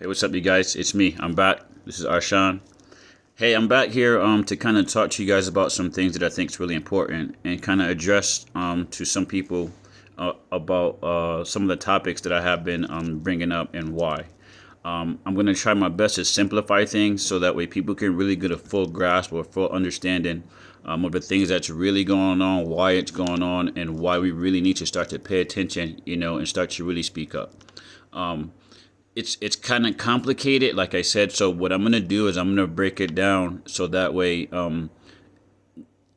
Hey, what's up, you guys? It's me. I'm back. This is Arshan. Hey, I'm back here to kind of talk to you guys about some things that I think is really important and kind of address to some people about some of the topics that I have been bringing up and why. I'm going to try my best to simplify things so that way people can really get a full grasp or full understanding of the things that's really going on, why it's going on, and why we really need to start to pay attention, and start to really speak up. It's kind of complicated, like I said. So what I'm gonna do is I'm gonna break it down so that way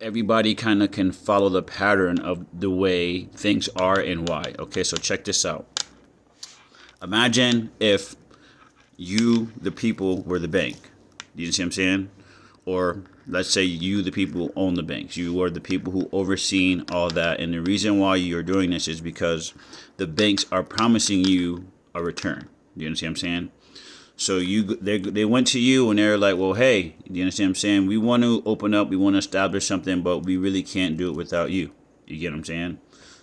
everybody kind of can follow the pattern of the way things are and why. Okay, so check this out. Imagine if you, the people, were the bank. You see what I'm saying? Or let's say you, the people who own the banks. You are the people who overseen all that, and the reason why you're doing this is because the banks are promising you a return. You understand what I'm saying? So they went to you and they're like, well, hey, you understand what I'm saying? We want to open up, we want to establish something, but we really can't do it without you. You get what I'm saying?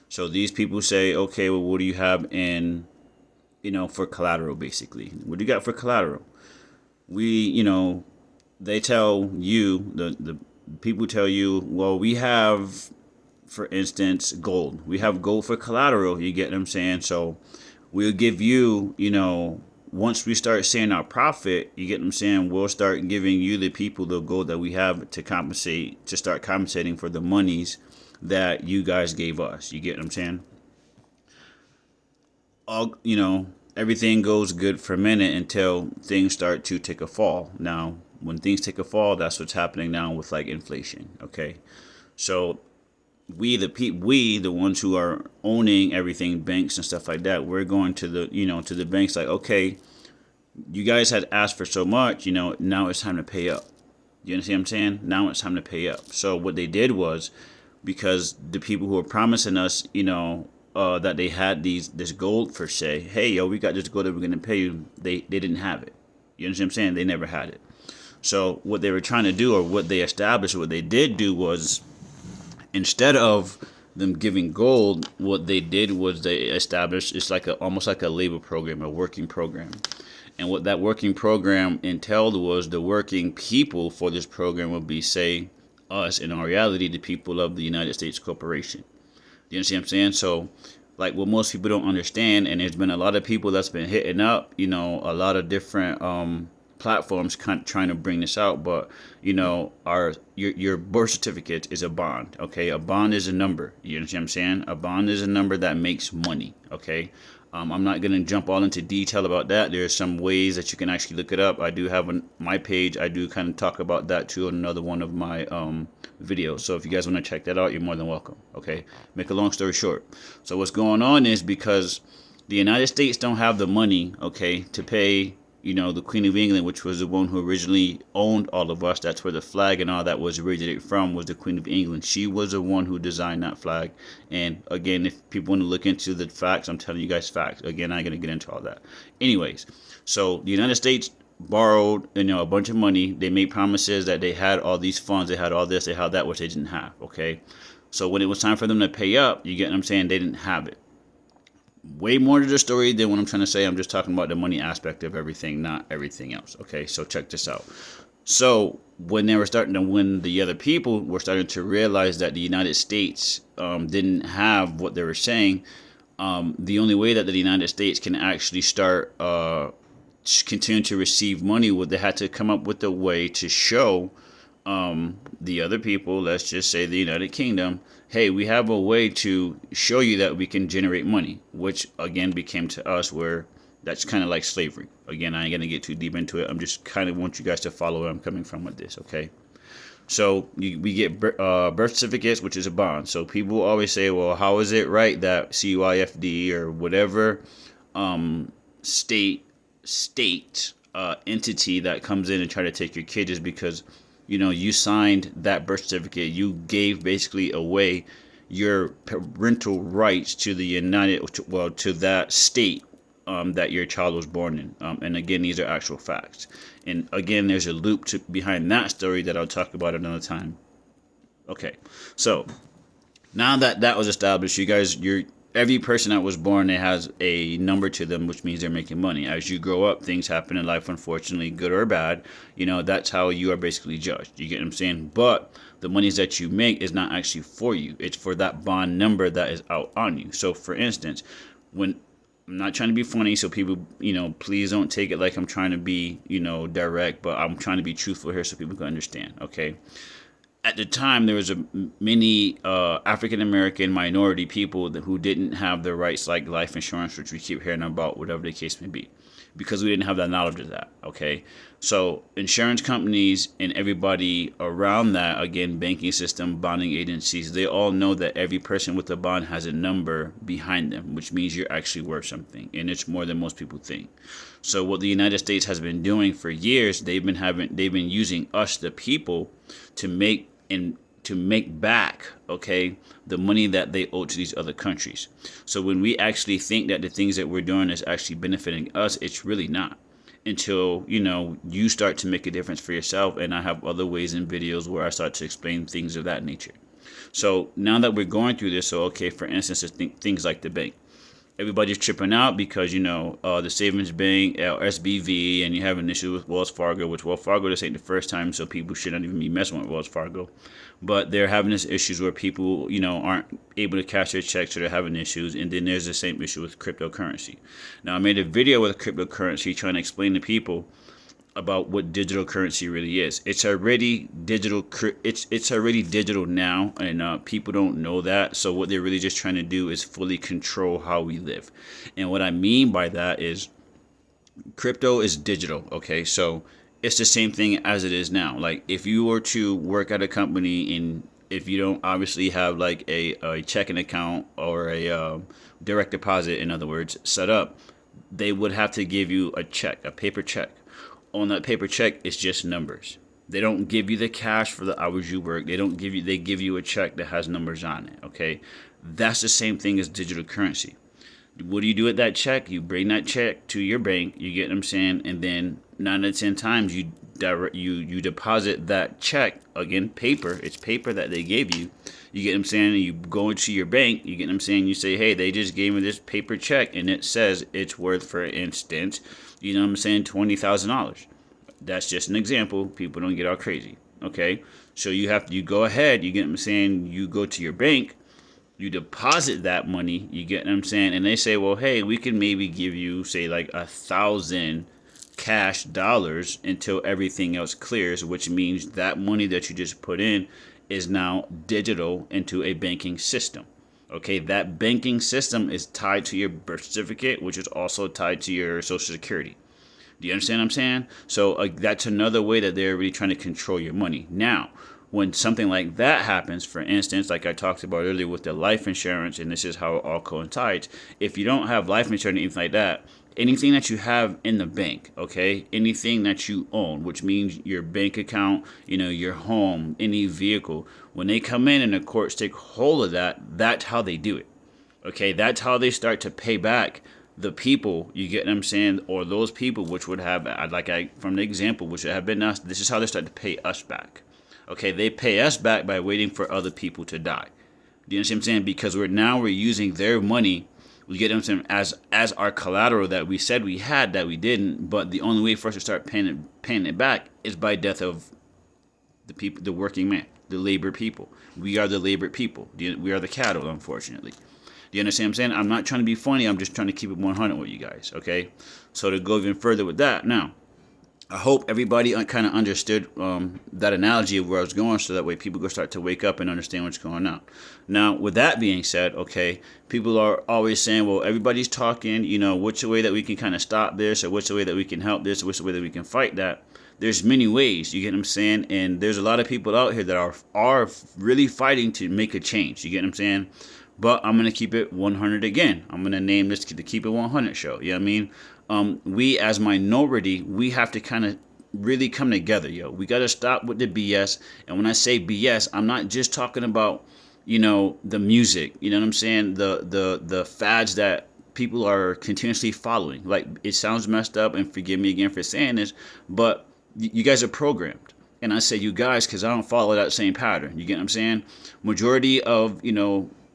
So these people say, okay, well, what do you have in, for collateral, basically? What do you got for collateral? They tell you, the people tell you, well, we have, for instance, gold. We have gold for collateral. You get what I'm saying? So we'll give you, once we start seeing our profit, you get what I'm saying, we'll start giving you, the people, the gold that we have to start compensating for the monies that you guys gave us. You get what I'm saying? Everything goes good for a minute until things start to take a fall. Now, when things take a fall, that's what's happening now with like inflation. Okay. So we the ones who are owning everything, banks and stuff like that, we're going to the banks like, okay, you guys had asked for so much, now it's time to pay up. You understand what I'm saying? Now it's time to pay up. So what they did was, because the people who were promising us, that they had this gold for, say, hey, yo, we got this gold that we're going to pay you, they didn't have it. You understand what I'm saying? They never had it. So what they were trying to do, or what they established, what they did do was, instead of them giving gold, what they did was they established, it's like almost like a labor program, a working program. And what that working program entailed was, the working people for this program would be, say, us, in our reality, the people of the United States corporation. You understand what I'm saying? So, like, what most people don't understand, and there's been a lot of people that's been hitting up, a lot of different platforms trying to bring this out, but your birth certificate is a bond. Okay, a bond is a number. You understand what I'm saying? A bond is a number that makes money. Okay. I'm not going to jump all into detail about that. There's some ways that you can actually look it up. I do have on my page, I do kind of talk about that too in another one of my videos. So if you guys want to check that out, you're more than welcome. Okay. Make a long story short. So what's going on is, because the United States don't have the money, okay, to pay, the Queen of England, which was the one who originally owned all of us. That's where the flag and all that was originated from, was the Queen of England. She was the one who designed that flag. And again, if people want to look into the facts, I'm telling you guys facts. Again, I'm going to get into all that. Anyways, so the United States borrowed, a bunch of money. They made promises that they had all these funds, they had all this, they had that, which they didn't have. Okay. So when it was time for them to pay up, you get what I'm saying? They didn't have it. Way more to the story than what I'm trying to say. I'm just talking about the money aspect of everything, not everything else. Okay, so check this out. So when the other people were starting to realize that the United States didn't have what they were saying, the only way that the United States can actually start continue to receive money, they had to come up with a way to show the other people, let's just say the United Kingdom, hey, we have a way to show you that we can generate money, which again became to us where that's kind of like slavery. Again, I ain't going to get too deep into it. I'm just kind of want you guys to follow where I'm coming from with this, okay? So we get birth certificates, which is a bond. So people always say, well, how is it right that CYFD or whatever state entity that comes in and try to take your kid, is because you signed that birth certificate. You gave basically away your parental rights to to that state that your child was born in. And again, these are actual facts. And again, there's a loop behind that story that I'll talk about another time. Okay, so now that was established, you guys, every person that was born, it has a number to them, which means they're making money. As you grow up, things happen in life, unfortunately, good or bad. That's how you are basically judged. You get what I'm saying? But the monies that you make is not actually for you. It's for that bond number that is out on you. So, for instance, when I'm not trying to be funny, so people, please don't take it like I'm trying to be, direct, but I'm trying to be truthful here so people can understand. Okay, at the time there was many African American minority people who didn't have the rights like life insurance, which we keep hearing about, whatever the case may be, because we didn't have that knowledge of that. Okay, so insurance companies and everybody around that, again, banking system, bonding agencies, they all know that every person with a bond has a number behind them, which means you're actually worth something, and it's more than most people think. So what the United States has been doing for years, they've been using us, the people, to make back, okay, the money that they owe to these other countries. So when we actually think that the things that we're doing is actually benefiting us, it's really not, until you start to make a difference for yourself. And I have other ways in videos where I start to explain things of that nature. So now that we're going through this, so okay, for instance, things like the bank, everybody's tripping out because the savings bank, SBV, and you have an issue with Wells Fargo. Which Wells Fargo, this ain't the first time, so people shouldn't even be messing with Wells Fargo. But they're having this issues where people aren't able to cash their checks, so they're having issues. And then there's the same issue with cryptocurrency. Now I made a video with cryptocurrency trying to explain to people about what digital currency really is. It's already digital. It's already digital now, and people don't know that. So what they're really just trying to do is fully control how we live. And what I mean by that is, crypto is digital. Okay, so it's the same thing as it is now. Like if you were to work at a company, and if you don't obviously have like a checking account or a direct deposit, in other words, set up, they would have to give you a check, a paper check. On that paper check, it's just numbers. They don't give you the cash for the hours you work. They give you a check that has numbers on it. Okay, that's the same thing as digital currency. What do you do with that check? You bring that check to your bank. You get what I'm saying, and then 9 out of 10 times you deposit that check, again, paper. It's paper that they gave you. You get what I'm saying? And you go into your bank. You get what I'm saying? You say, hey, they just gave me this paper check, and it says it's worth, for instance, you know what I'm saying, $20,000. That's just an example. People don't get all crazy. Okay, so you go ahead. You get what I'm saying? You go to your bank. You deposit that money. You get what I'm saying? And they say, well, hey, we can maybe give you, say, like 1,000 cash dollars until everything else clears, which means that money that you just put in is now digital into a banking system. Okay, that banking system is tied to your birth certificate, which is also tied to your Social Security. Do you understand what I'm saying? So that's another way that they're really trying to control your money. Now, when something like that happens, for instance, like I talked about earlier with the life insurance, and this is how it all coincides. If you don't have life insurance or anything like that, anything that you have in the bank, okay, anything that you own, which means your bank account, your home, any vehicle, when they come in and the courts take hold of that, that's how they do it. Okay, that's how they start to pay back the people, you get what I'm saying, or those people which would have, from the example, which would have been us. This is how they start to pay us back. Okay, they pay us back by waiting for other people to die. Do you understand what I'm saying? Because we're using their money, we get them as our collateral that we said we had that we didn't. But the only way for us to start paying it back is by death of the people, the working man, the labor people. We are the labor people. We are the cattle, unfortunately. Do you understand what I'm saying? I'm not trying to be funny. I'm just trying to keep it 100 with you guys. Okay, so to go even further with that, now, I hope everybody kind of understood that analogy of where I was going, so that way people go start to wake up and understand what's going on. Now, with that being said, okay, people are always saying, well, everybody's talking, what's the way that we can kind of stop this, or what's the way that we can help this, or what's the way that we can fight that. There's many ways, you get what I'm saying? And there's a lot of people out here that are really fighting to make a change, you get what I'm saying? But I'm going to keep it 100 again. I'm going to name this the Keep It 100 show. You know what I mean? We as minority, we have to kind of really come together, yo. We got to stop with the BS. And when I say BS, I'm not just talking about, the music. You know what I'm saying? The fads that people are continuously following. Like, it sounds messed up, and forgive me again for saying this, but you guys are programmed. And I say you guys because I don't follow that same pattern. You get what I'm saying? Majority of,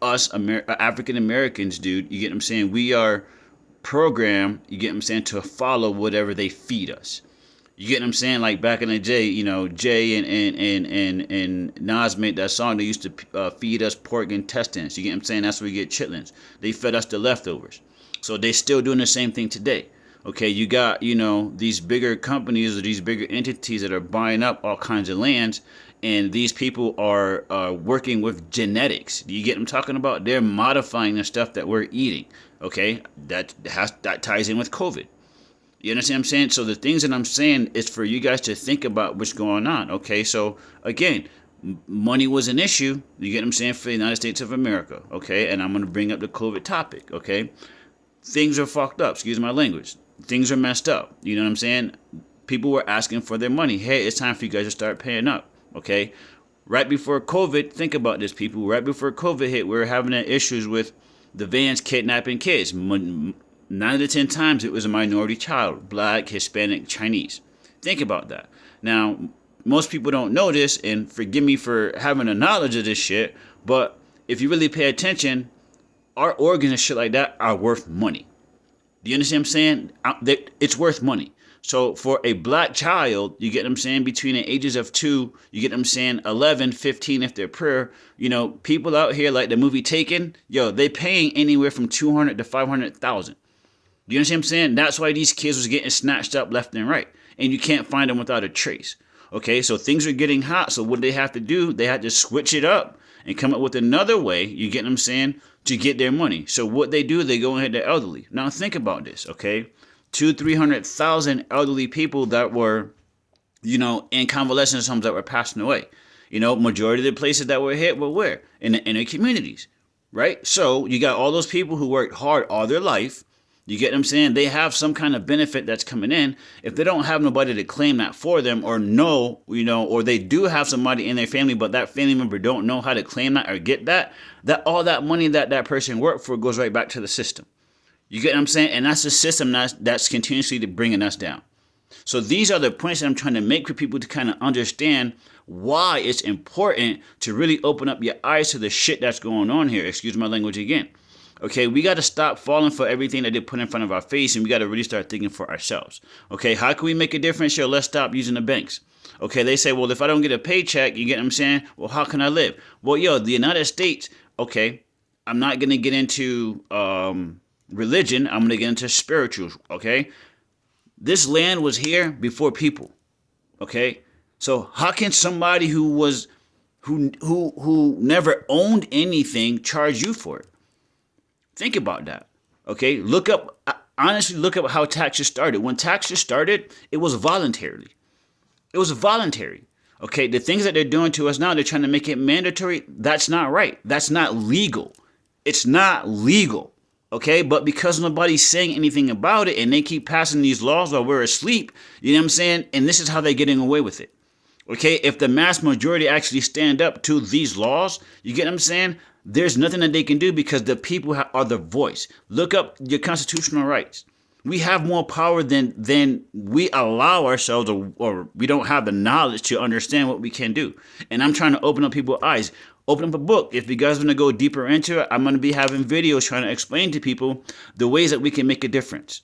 us African Americans, dude, you get what I'm saying? We are programmed, you get what I'm saying, to follow whatever they feed us. You get what I'm saying? Like back in the day, you know, Jay and Nas made that song. They used to feed us pork intestines. You get what I'm saying? That's where we get chitlins. They fed us the leftovers. So they still doing the same thing today. Okay, you got, you know, these bigger companies or these bigger entities that are buying up all kinds of lands, and these people are working with genetics. You get what I'm talking about? They're modifying the stuff that we're eating. Okay, that ties in with COVID. You understand what I'm saying? So the things that I'm saying is for you guys to think about what's going on. Okay, so again, money was an issue. You get what I'm saying, for the United States of America. Okay, and I'm going to bring up the COVID topic. Okay, things are fucked up. Excuse my language. Things are messed up. You know what I'm saying? People were asking for their money. Hey, it's time for you guys to start paying up. Okay, right before COVID, think about this, people. Right before COVID hit, we were having issues with the vans kidnapping kids. 9 out of 10 times it was a minority child, black, Hispanic, Chinese. Think about that. Now, most people don't know this, and forgive me for having a knowledge of this shit, but if you really pay attention, our organs and shit like that are worth money. Do you understand what I'm saying? It's worth money. So for a black child, you get what I'm saying, between the ages of 2, you get what I'm saying, 11, 15 if they're prayer, you know, people out here like the movie Taken, yo, they paying anywhere from 200 to 500,000. Do you understand what I'm saying? That's why these kids was getting snatched up left and right. And you can't find them without a trace. Okay, so things are getting hot. So what they have to do, they have to switch it up and come up with another way, you get what I'm saying, to get their money. So what they do, they go ahead to elderly. Now think about this, okay? 200,000-300,000 elderly people that were, you know, in convalescent homes that were passing away. You know, majority of the places that were hit were where? In the inner communities, right? So you got all those people who worked hard all their life. You get what I'm saying? They have some kind of benefit that's coming in. If they don't have nobody to claim that for them, or know, you know, or they do have somebody in their family, but that family member don't know how to claim that or get that all that money that person worked for goes right back to the system. You get what I'm saying? And that's the system that's continuously bringing us down. So these are the points that I'm trying to make for people to kind of understand why it's important to really open up your eyes to the shit that's going on here. Excuse my language again. Okay, we got to stop falling for everything that they put in front of our face, and we got to really start thinking for ourselves. Okay, how can we make a difference? Yo, let's stop using the banks. Okay, they say, well, if I don't get a paycheck, you get what I'm saying? Well, how can I live? Well, yo, the United States, okay, I'm not going to get into religion. I'm going to get into spirituals, okay? This land was here before people, okay? So how can somebody who never owned anything charge you for it? Think about that. Okay, honestly, look up how taxes started. When taxes started, it was voluntarily. It was voluntary. Okay, the things that they're doing to us now, they're trying to make it mandatory. That's not right. That's not legal. It's not legal. Okay, but because nobody's saying anything about it and they keep passing these laws while we're asleep, you know what I'm saying? And this is how they're getting away with it. Okay, if the mass majority actually stand up to these laws, you get what I'm saying? There's nothing that they can do because the people are the voice. Look up your constitutional rights. We have more power than we allow ourselves, or we don't have the knowledge to understand what we can do. And I'm trying to open up people's eyes. Open up a book. If you guys want to go deeper into it, I'm going to be having videos trying to explain to people the ways that we can make a difference.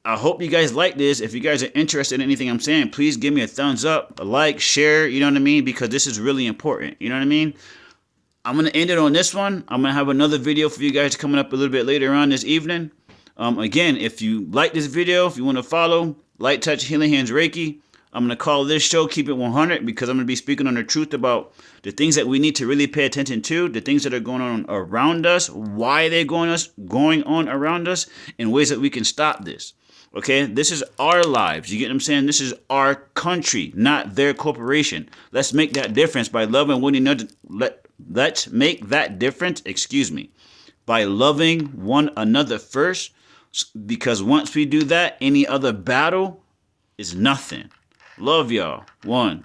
I hope you guys like this. If you guys are interested in anything I'm saying, please give me a thumbs up, a like, share, you know what I mean? Because this is really important, you know what I mean? I'm going to end it on this one. I'm going to have another video for you guys coming up a little bit later on this evening. Again, if you like this video, if you want to follow Light Touch Healing Hands Reiki, I'm going to call this show Keep It 100 because I'm going to be speaking on the truth about the things that we need to really pay attention to, the things that are going on around us, why they're going on around us, and ways that we can stop this. Okay, this is our lives. You get what I'm saying? This is our country, not their corporation. Let's make that difference by loving one another. Let's make that difference, by loving one another first, because once we do that, any other battle is nothing. Love y'all. 1.